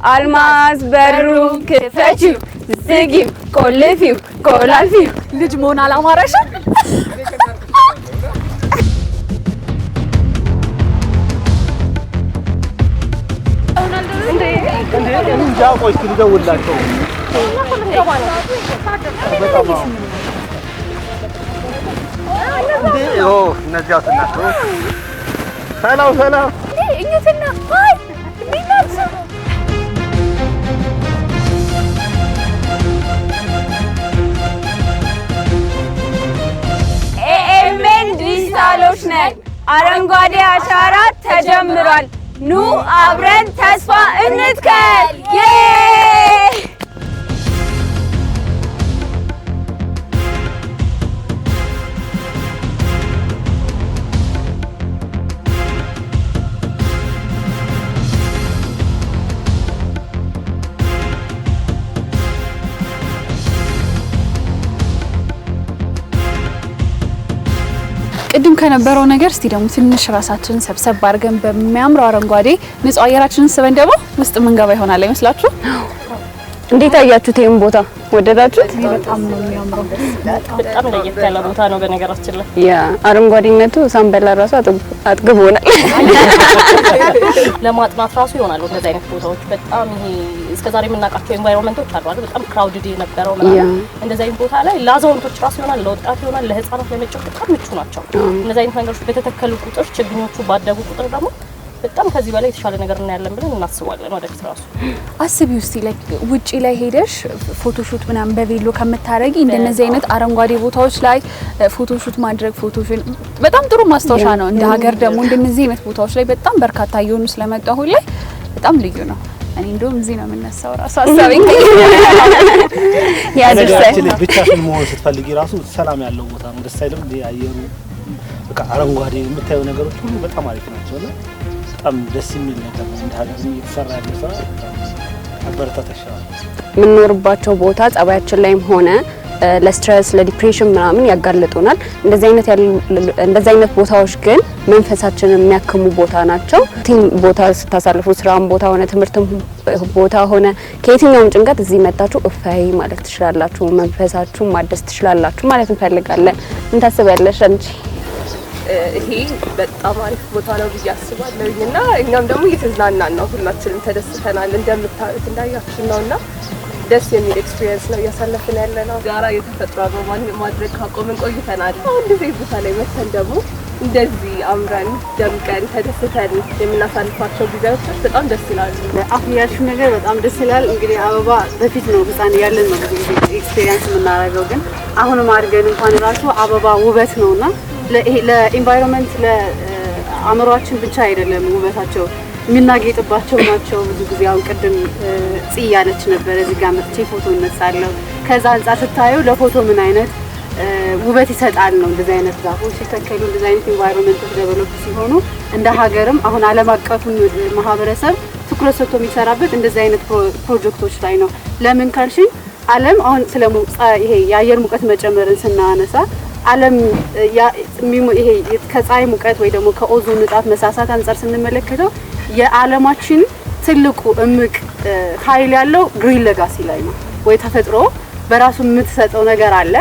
አልማዝ በሩን ክፈቺው ዝጊው ቆልፊው ቆላልፊው ልጅ መሆን አላማረሽም? ኤኤምኤን ዲጂታሎች ነን። አረንጓዴ አሻራ ተጀምሯል። ኑ አብረን ተስፋ እንትከል። ቅድም ከነበረው ነገር እስቲ ደግሞ ትንሽ ራሳችንን ሰብሰብ አድርገን በሚያምረው አረንጓዴ ንጹህ አየራችንን ስበን ደግሞ ውስጥ መንገባ ይሆናል አይመስላችሁ? እንዴት አያችሁት? ይሄን ቦታ ወደዳችሁት? በጣም ነው የሚያምረው። በጣም ለየት ያለ ቦታ ነው በነገራችን ላይ። ያ አረንጓዴነቱ ሳንበላ ራሱ አጥግቦናል። ለማጥናት ራሱ ይሆናል እንደዚህ አይነት ቦታዎች። በጣም ይሄ እስከዛሬ የምናውቃቸው ኤንቫይሮንመንቶች አሉ አይደል? በጣም ክራውድድ የነበረው ማለት እንደዚህ አይነት ቦታ ላይ ለአዛውንቶች ራሱ ይሆናል፣ ለወጣት ይሆናል፣ ለህፃናት ለመጫወት በጣም ምቹ ናቸው። እነዚህ አይነት ነገሮች በተተከሉ ቁጥር ችግኞቹ ባደጉ ቁጥር ደግሞ በጣም ከዚህ በላይ የተሻለ ነገር እናያለን ብለን እናስባለን። ወደፊት ራሱ አስቢው እስቲ ውጪ ላይ ሄደሽ ፎቶሹት ምናምን በቬሎ ከምታረጊ እንደነዚህ አይነት አረንጓዴ ቦታዎች ላይ ፎቶሹት ማድረግ ፎቶሽን በጣም ጥሩ ማስታወሻ ነው። እንደ ሀገር ደግሞ እንደነዚህ አይነት ቦታዎች ላይ በጣም በርካታ እየሆኑ ስለመጣ አሁን ላይ በጣም ልዩ ነው። እኔ እንደውም እዚህ ነው የምነሳው ራሱ አሳበኝ ያድርሰኝ። ብቻሽን መሆን ስትፈልጊ ራሱ ሰላም ያለው ቦታ ነው። ደስ አይልም? አየሩ በቃ አረንጓዴ የምታዩ ነገሮች ሁሉ በጣም አሪፍ ናቸው። በጣም ደስ የሚል ነገር ነው። እንደ ሀገር እየተሰራ ያለ ስራ አበረታታሻል። የምንኖርባቸው ቦታ ጸባያችን ላይም ሆነ ለስትረስ ለዲፕሬሽን ምናምን ያጋልጡናል። እንደዚህ አይነት ቦታዎች ግን መንፈሳችንን የሚያክሙ ቦታ ናቸው። ቲም ቦታ ስታሳልፉ ስራም ቦታ ሆነ ትምህርትም ቦታ ሆነ ከየትኛውም ጭንቀት እዚህ መጣችሁ እፋይ ማለት ትችላላችሁ፣ መንፈሳችሁን ማደስ ትችላላችሁ ማለት እንፈልጋለን። ምን ታስቢያለሽ አንቺ? ይሄ በጣም አሪፍ ቦታ ነው ብዬ አስባለሁኝና እኛም ደግሞ እየተዝናናን ነው። ሁላችንም ተደስተናል። እንደምታዩት እንዳያችሁ ነውና ደስ የሚል ኤክስፒሪየንስ ነው እያሳለፍን ያለነው። ጋራ የተፈጥሮ አበባን ማድረግ ካቆምን ቆይተናል። አሁን እንደዚህ ቦታ ላይ መተን ደግሞ እንደዚህ አምረን ደምቀን ተደስተን የምናሳልፋቸው ጊዜዎች በጣም ደስ ይላሉ። አሁን ያልሽው ነገር በጣም ደስ ይላል። እንግዲህ አበባ በፊት ነው ህፃን ያለን ነው ኤክስፒሪየንስ የምናደርገው፣ ግን አሁንም አድርገን እንኳን ራሱ አበባ ውበት ነውና ለኢንቫይሮንመንት ለአእምሮአችን ብቻ አይደለም ውበታቸው የምናጌጥባቸው ናቸው። ብዙ ጊዜ አሁን ቅድም ጽያለች ነበር እዚህ ጋር መጥቼ ፎቶ እነሳለሁ። ከዛ አንፃር ስታዩ ለፎቶ ምን አይነት ውበት ይሰጣል ነው። እንደዚህ አይነት ዛፎች ሲተከሉ እንደዚህ አይነት ኢንቫይሮንመንቶች ዴቨሎፕ ሲሆኑ እንደ ሀገርም አሁን ዓለም አቀፉን ማህበረሰብ ትኩረት ሰጥቶ የሚሰራበት እንደዚህ አይነት ፕሮጀክቶች ላይ ነው። ለምን ካልሽኝ ዓለም አሁን ስለ ይሄ የአየር ሙቀት መጨመርን ስናነሳ ዓለም ይሄ ከፀሐይ ሙቀት ወይ ደግሞ ከኦዞን ንጣፍ መሳሳት አንፃር ስንመለከተው የዓለማችን ትልቁ እምቅ ኃይል ያለው ግሪን ሌጋሲ ላይ ነው። ወይ ተፈጥሮ በራሱ የምትሰጠው ነገር አለ።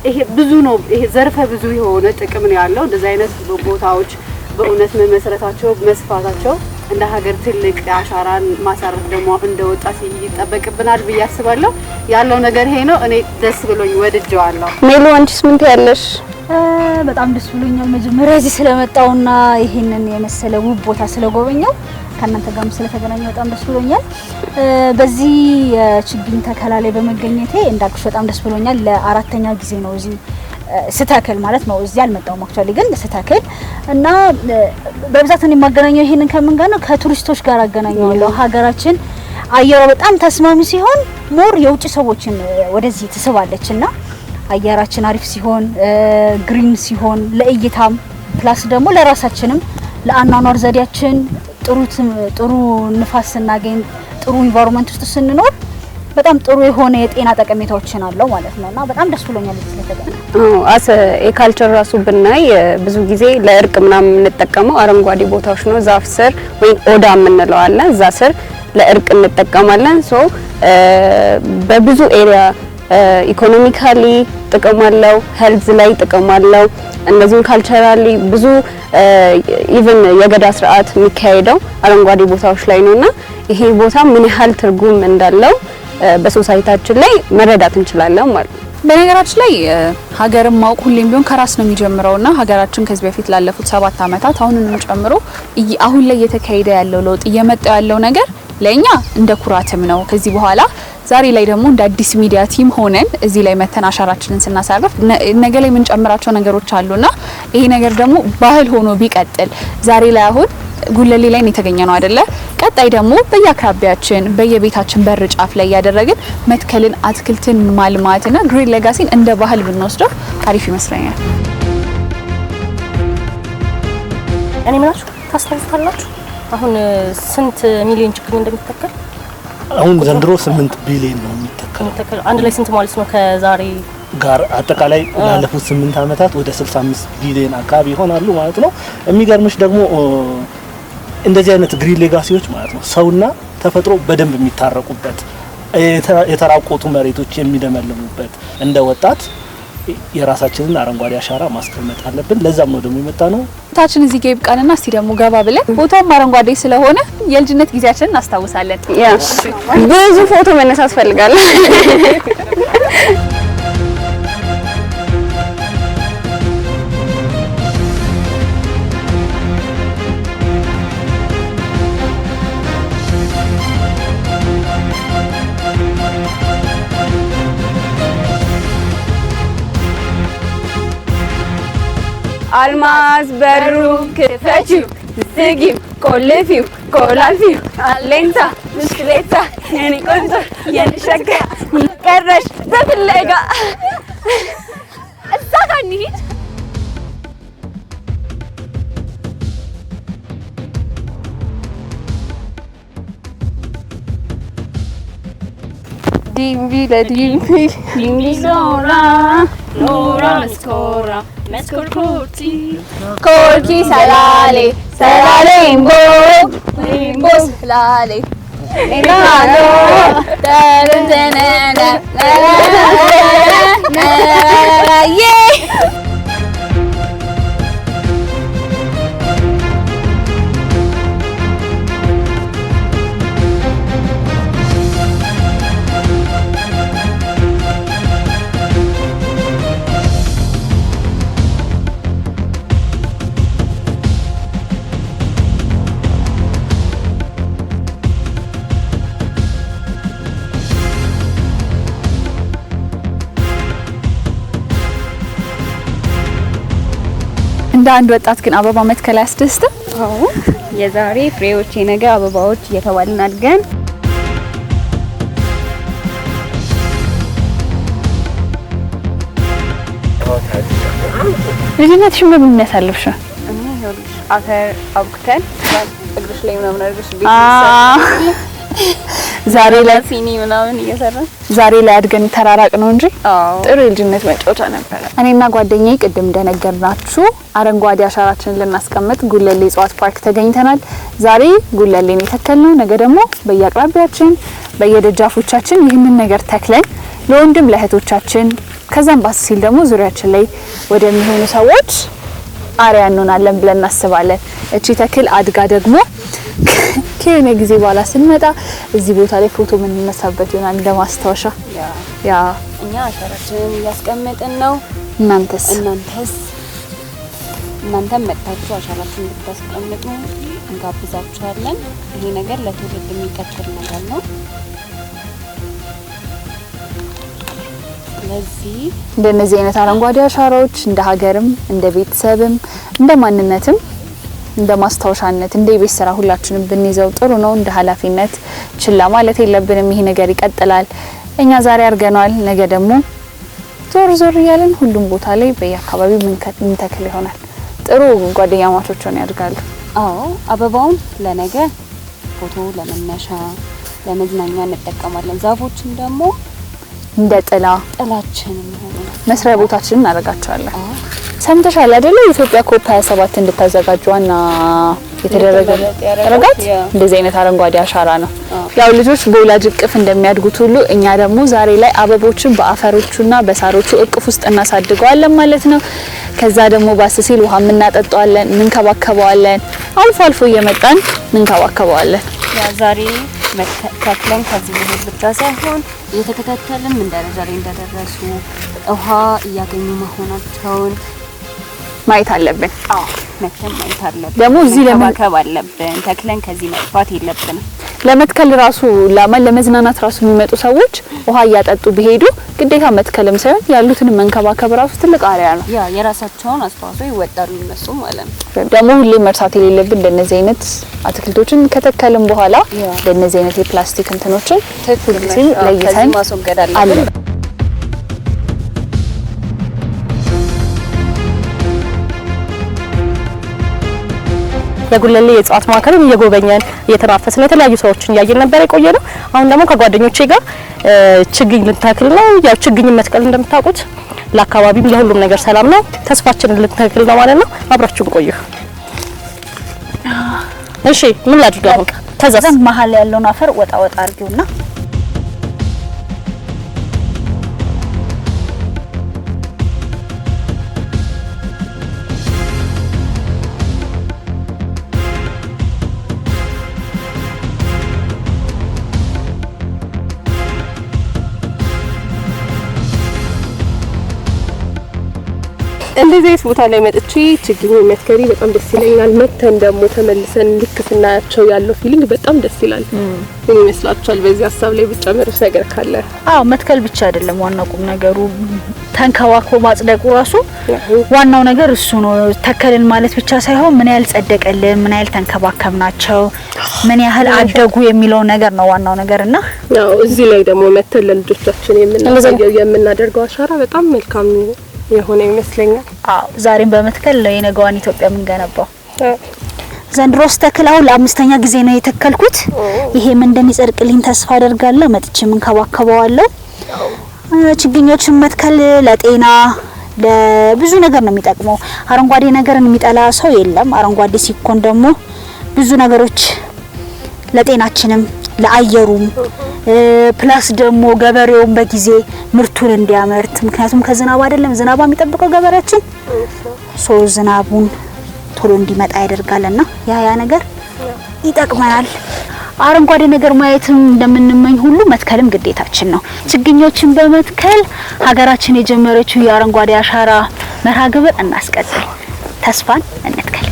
ይሄ ብዙ ነው። ይሄ ዘርፈ ብዙ የሆነ ጥቅም ነው ያለው። እንደዚህ አይነት ቦታዎች በእውነት መመስረታቸው መስፋታቸው እንደ ሀገር ትልቅ አሻራን ማሳረፍ ደግሞ እንደ ወጣት ይጠበቅብናል ብዬ አስባለሁ። ያለው ነገር ይሄ ነው። እኔ ደስ ብሎኝ ወድጄዋለሁ። ሜሉ አንቺስ ምን ትያለሽ? በጣም ደስ ብሎኛል መጀመሪያ እዚህ ስለመጣውና ይሄንን የመሰለ ውብ ቦታ ስለጎበኘው ከእናንተ ጋርም ስለተገናኘው በጣም ደስ ብሎኛል። በዚህ የችግኝ ተከላ ላይ በመገኘቴ እንዳልኩሽ በጣም ደስ ብሎኛል። ለአራተኛ ጊዜ ነው እዚህ ስተክል ማለት ነው። እዚህ አልመጣሁም አክቹአሊ ግን ስተክል እና በብዛት እኔ የማገናኘው ይሄንን ከምን ጋር ነው? ከቱሪስቶች ጋር አገናኘዋለሁ። ሀገራችን አየሯ በጣም ተስማሚ ሲሆን ሞር የውጭ ሰዎችን ወደዚህ ትስባለችና አየራችን አሪፍ ሲሆን ግሪን ሲሆን ለእይታም ፕላስ ደግሞ ለራሳችንም ለአኗኗር ዘዴያችን ጥሩ ንፋስ ስናገኝ ጥሩ ኢንቫይሮንመንት ውስጥ ስንኖር በጣም ጥሩ የሆነ የጤና ጠቀሜታዎችን አለው ማለት ነውና በጣም ደስ ብሎኛል ስለተገናኘን። አስ የካልቸር ራሱ ብናይ ብዙ ጊዜ ለእርቅ ምናምን የምንጠቀመው አረንጓዴ ቦታዎች ነው። ዛፍ ስር ወይ ኦዳ የምንለው አለ። እዛ ስር ለእርቅ እንጠቀማለን። ሶ በብዙ ኤሪያ ኢኮኖሚካሊ ጥቅም አለው፣ ሄልዝ ላይ ጥቅም አለው፣ እንደዚሁም ካልቸራሊ ብዙ ኢቭን የገዳ ስርዓት የሚካሄደው አረንጓዴ ቦታዎች ላይ ነውና ይሄ ቦታ ምን ያህል ትርጉም እንዳለው በሶሳይታችን ላይ መረዳት እንችላለን ማለት ነው። በነገራችን ላይ ሀገርን ማወቅ ሁሌም ቢሆን ከራስ ነው የሚጀምረውና ሀገራችን ከዚህ በፊት ላለፉት 7 አመታት አሁንንም ጨምሮ አሁን ላይ እየተካሄደ ያለው ለውጥ እየመጣ ያለው ነገር ለኛ እንደ ኩራትም ነው። ከዚህ በኋላ ዛሬ ላይ ደግሞ እንደ አዲስ ሚዲያ ቲም ሆነን እዚህ ላይ መተን አሻራችንን ስናሳርፍ ነገ ላይ የምንጨምራቸው ነገሮች አሉና ይሄ ነገር ደግሞ ባህል ሆኖ ቢቀጥል ዛሬ ላይ አሁን ጉለሌ ላይ ነው የተገኘ ነው አይደለ? ቀጣይ ደግሞ በየአካባቢያችን በየቤታችን በር ጫፍ ላይ ያደረግን መትከልን አትክልትን ማልማትና ግሪን ሌጋሲን እንደ ባህል ብንወስደው አሪፍ ይመስለኛል። እኔ ምናችሁ ታስታውሳላችሁ አሁን ስንት ሚሊዮን ችግኝ እንደሚተከል? አሁን ዘንድሮ 8 ቢሊዮን ነው የሚተከለው። አንድ ላይ ስንት ማለት ነው ከዛሬ ጋር አጠቃላይ ላለፉት 8 አመታት ወደ 65 ቢሊዮን አካባቢ ይሆናሉ ማለት ነው። የሚገርምሽ ደግሞ እንደዚህ አይነት ግሪን ሌጋሲዎች ማለት ነው ሰውና ተፈጥሮ በደንብ የሚታረቁበት የተራቆቱ መሬቶች የሚደመልሙበት እንደ ወጣት የራሳችንን አረንጓዴ አሻራ ማስቀመጥ አለብን። ለዛም ነው ደግሞ የመጣ ነው። ታችን እዚህ ጋር ይብቃንና እስቲ ደግሞ ገባ ብለን ቦታውም አረንጓዴ ስለሆነ የልጅነት ጊዜያችንን እናስታውሳለን። ብዙ ፎቶ መነሳት ፈልጋለሁ። አልማዝ በሩ ክፈቺው ዝጊው ቆልፊው ቆላፊው አለኝታ ምስክሌታ የኔ ቆንጆ የኔ ሸጋ ቀረሽ በፍለጋ እዛ ጋር እንሂድ። ዲምቢ ለዲምቢ ዲምቢ ዞራ ኖራ መስኮራ መስኮር ኮርቲ ኮርቲ ሰላሌ ሰላሌ እምቦ እምቦ ሰላሌ ኢናኖ ተረተነነ የ እንደ አንድ ወጣት ግን አበባ መትከል አያስደስትም? አዎ የዛሬ ፍሬዎች የነገ አበባዎች እየተባልን አድገን ልጅነትሽን በምን የሚያሳልፍሽ? እኔ ይኸውልሽ አፈር አብኩተን እግርሽ ላይ ምናምን አድርገሽ ቤት ዛሬ ላይ ፊኒ ምናምን እየሰራን ዛሬ ላይ አድገን ተራራቅ ነው እንጂ ጥሩ የልጅነት መጫወቻ ነበር። እኔና ጓደኛዬ ቅድም እንደነገርናችሁ አረንጓዴ አሻራችንን ልናስቀምጥ ጉለሌ እጽዋት ፓርክ ተገኝተናል። ዛሬ ጉለሌን የተከልነው ነገ ደግሞ በየአቅራቢያችን በየደጃፎቻችን ይህንን ነገር ተክለን ለወንድም ለእህቶቻችን ከዛም ባስ ሲል ደግሞ ዙሪያችን ላይ ወደሚሆኑ ሰዎች አሪያ እንሆናለን ብለን እናስባለን። እቺ ተክል አድጋ ደግሞ ከኔ ጊዜ በኋላ ስንመጣ እዚህ ቦታ ላይ ፎቶ የምንነሳበት ይሆናል እንደማስታወሻ። ያ እኛ አሻራችንን እያስቀመጥን ነው። እናንተም መጥታችሁ አሻራችሁን እንድታስቀምጡ እንጋብዛችኋለን። ይሄ ነገር ለትውልድ የሚቀጥል ነገር ነው። ስለዚህ እንደነዚህ አይነት አረንጓዴ አሻራዎች እንደ ሀገርም እንደ ቤተሰብም እንደ ማንነትም እንደ ማስታወሻነት እንደ ቤት ስራ ሁላችንም ብንይዘው ጥሩ ነው። እንደ ኃላፊነት ችላ ማለት የለብንም። ይሄ ነገር ይቀጥላል። እኛ ዛሬ አድርገናል፣ ነገ ደግሞ ዞር ዞር እያለን ሁሉም ቦታ ላይ በየአካባቢው ምንተክል ይሆናል። ጥሩ ጓደኛ ማቾች ሆነው ያድጋሉ። አዎ አበባውን ለነገ ፎቶ ለመነሻ ለመዝናኛ እንጠቀማለን። ዛፎችን ደግሞ እንደ ጥላችን መስሪያ ቦታችንን እናደርጋቸዋለን። ሰምተሻል አይደለ? ኢትዮጵያ ኮፕ 27 እንድታዘጋጅ ዋና የተደረገ ረጋት እንደዚህ አይነት አረንጓዴ አሻራ ነው። ያው ልጆች በወላጅ እቅፍ እንደሚያድጉት ሁሉ እኛ ደግሞ ዛሬ ላይ አበቦችን በአፈሮቹና በሳሮቹ እቅፍ ውስጥ እናሳድገዋለን ማለት ነው። ከዛ ደግሞ ባስ ሲል ውሃ እናጠጣዋለን፣ እንከባከበዋለን። አልፎ አልፎ እየመጣን እንከባከበዋለን። ያ ዛሬ ተክለን ከዚህ መሄድ ብቻ ሳይሆን እየተከታተልን ምን ደረጃ ላይ እንደደረሱ ውሃ እያገኙ መሆናቸውን ማየት አለብን። መተን ማየት አለብን። ደግሞ እዚህ ለመከብ አለብን። ተክለን ከዚህ መጥፋት የለብንም። ለመትከል ራሱ ለመዝናናት ራሱ የሚመጡ ሰዎች ውሃ እያጠጡ ቢሄዱ ግዴታ መትከልም ሳይሆን ያሉትን መንከባከብ ራሱ ትልቅ አሪያ ነው። ያ የራሳቸውን አስተዋጽኦ ይወጣሉ እነሱ ማለት ነው። ደግሞ ሁሌ መርሳት የሌለብን እንደነዚህ አይነት አትክልቶችን ከተከልን በኋላ እንደነዚህ አይነት የፕላስቲክ እንትኖችን ሁልጊዜም ለይተን ማስወገድ አለብን። የጉለሌ የእጽዋት ማዕከልን እየጎበኘን እየተናፈስን የተለያዩ ሰዎችን እያየን ነበር የቆየነው። አሁን ደግሞ ከጓደኞቼ ጋር ችግኝ ልንተክል ነው። ያው ችግኝ መትከል እንደምታውቁት ለአካባቢም ለሁሉም ነገር ሰላም ነው። ተስፋችንን ልንተክል ነው ማለት ነው። አብራችሁን ቆዩ። እሺ ምን ላድርግ አሁን? ከዛ መሀል ያለውን አፈር ወጣ ወጣ አድርጊውና እንደዚህ አይነት ቦታ ላይ መጥቼ ችግኝ መትከሪ በጣም ደስ ይለኛል። መተን ደግሞ ተመልሰን ልክ ስናያቸው ያለው ፊሊንግ በጣም ደስ ይላል። ምን ይመስላችኋል? በዚህ ሀሳብ ላይ ብጨምርሽ ነገር ካለ? አዎ መትከል ብቻ አይደለም ዋናው ቁም ነገሩ፣ ተንከባክቦ ማጽደቁ ራሱ ዋናው ነገር እሱ ነው። ተከልን ማለት ብቻ ሳይሆን ምን ያህል ጸደቀልን፣ ምን ያህል ተንከባከብናቸው፣ ምን ያህል አደጉ የሚለው ነገር ነው ዋናው ነገርና ያው እዚህ ላይ ደግሞ መተን ለልጆቻችን የምናደርገው አሻራ በጣም መልካም የሆነ ይመስለኛል። አዎ ዛሬም በመትከል የነገዋን ኢትዮጵያ ምን ገነባው። ዘንድሮስ ተክላው ለአምስተኛ ጊዜ ነው የተከልኩት። ይሄም እንደሚጸድቅልኝ ተስፋ አደርጋለሁ። መጥቼ ምን ከባከበዋለሁ። ችግኞችን መትከል ለጤና ለብዙ ነገር ነው የሚጠቅመው። አረንጓዴ ነገርን የሚጠላ ሰው የለም። አረንጓዴ ሲኮን ደግሞ ብዙ ነገሮች ለጤናችንም ለአየሩም ፕላስ ደግሞ ገበሬውን በጊዜ ምርቱን እንዲያመርት፣ ምክንያቱም ከዝናብ አይደለም ዝናብ የሚጠብቀው ገበሬያችን ዝናቡን ቶሎ እንዲመጣ ያደርጋልና ያ ነገር ይጠቅመናል። አረንጓዴ ነገር ማየትም እንደምንመኝ ሁሉ መትከልም ግዴታችን ነው። ችግኞችን በመትከል ሀገራችን የጀመረችው የአረንጓዴ አሻራ መርሃ ግብር እናስቀጥል። ተስፋን እንትከል።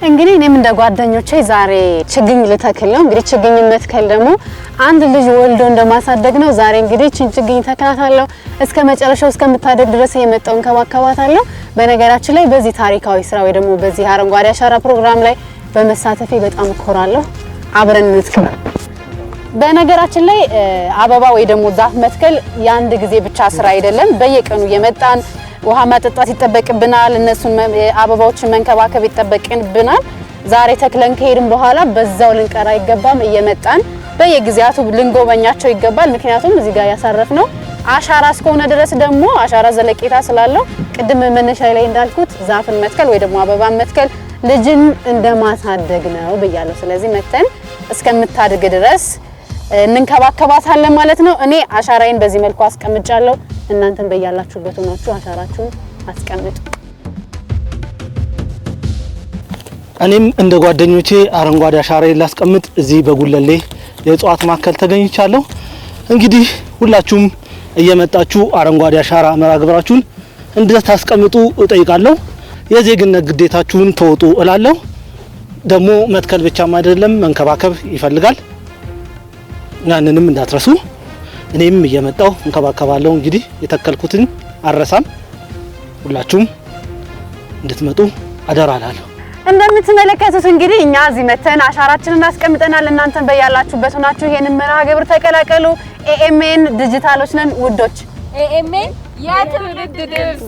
እንግዲህ እኔም እንደ ጓደኞቼ ዛሬ ችግኝ ልተክል ነው። እንግዲህ ችግኝ መትከል ደግሞ አንድ ልጅ ወልዶ እንደማሳደግ ነው። ዛሬ እንግዲህ ችግኝ ተከታታለሁ እስከ መጨረሻው እስከምታደግ ድረስ የመጣውን ከባከባታለሁ። በነገራችን ላይ በዚህ ታሪካዊ ስራ ወይ ደግሞ በዚህ አረንጓዴ አሻራ ፕሮግራም ላይ በመሳተፌ በጣም እኮራለሁ። አብረን እንትከል። በነገራችን ላይ አበባ ወይ ደግሞ ዛፍ መትከል የአንድ ጊዜ ብቻ ስራ አይደለም። በየቀኑ የመጣን ውሃ ማጠጣት ይጠበቅብናል። እነሱን አበባዎችን መንከባከብ ይጠበቅብናል። ዛሬ ተክለን ከሄድን በኋላ በዛው ልንቀር አይገባም። እየመጣን በየጊዜያቱ ልንጎበኛቸው ይገባል። ምክንያቱም እዚህ ጋር ያሳረፍነው አሻራ እስከሆነ ድረስ ደግሞ አሻራ ዘለቄታ ስላለው ቅድም መነሻ ላይ እንዳልኩት ዛፍን መትከል ወይ ደግሞ አበባን መትከል ልጅን እንደማሳደግ ነው ብያለሁ። ስለዚህ መተን እስከምታድግ ድረስ እንንከባከባታለን ማለት ነው። እኔ አሻራዬን በዚህ መልኩ አስቀምጫለሁ። እናንተም በያላችሁበት ሆናችሁ አሻራችሁን አስቀምጡ። እኔም እንደ ጓደኞቼ አረንጓዴ አሻራዬን ላስቀምጥ እዚህ በጉለሌ የእጽዋት ማዕከል ተገኝቻለሁ። እንግዲህ ሁላችሁም እየመጣችሁ አረንጓዴ አሻራ መርሃ ግብራችሁን እንድታስቀምጡ እጠይቃለሁ። የዜግነት ግዴታችሁን ተወጡ እላለሁ። ደግሞ መትከል ብቻም አይደለም መንከባከብ ይፈልጋል። ያንንም እንዳትረሱ። እኔም እየመጣው እንከባከባለሁ። እንግዲህ የተከልኩትን አረሳም። ሁላችሁም እንድትመጡ አደራላለሁ። እንደምትመለከቱት እንግዲህ እኛ እዚህ መተን አሻራችንን አስቀምጠናል። እናንተም በያላችሁበት ሆናችሁ ይሄንን መርሃ ግብር ተቀላቀሉ። ኤኤምኤን ዲጂታሎች ነን ውዶች። ኤኤምኤን የትውልድ ድምጽ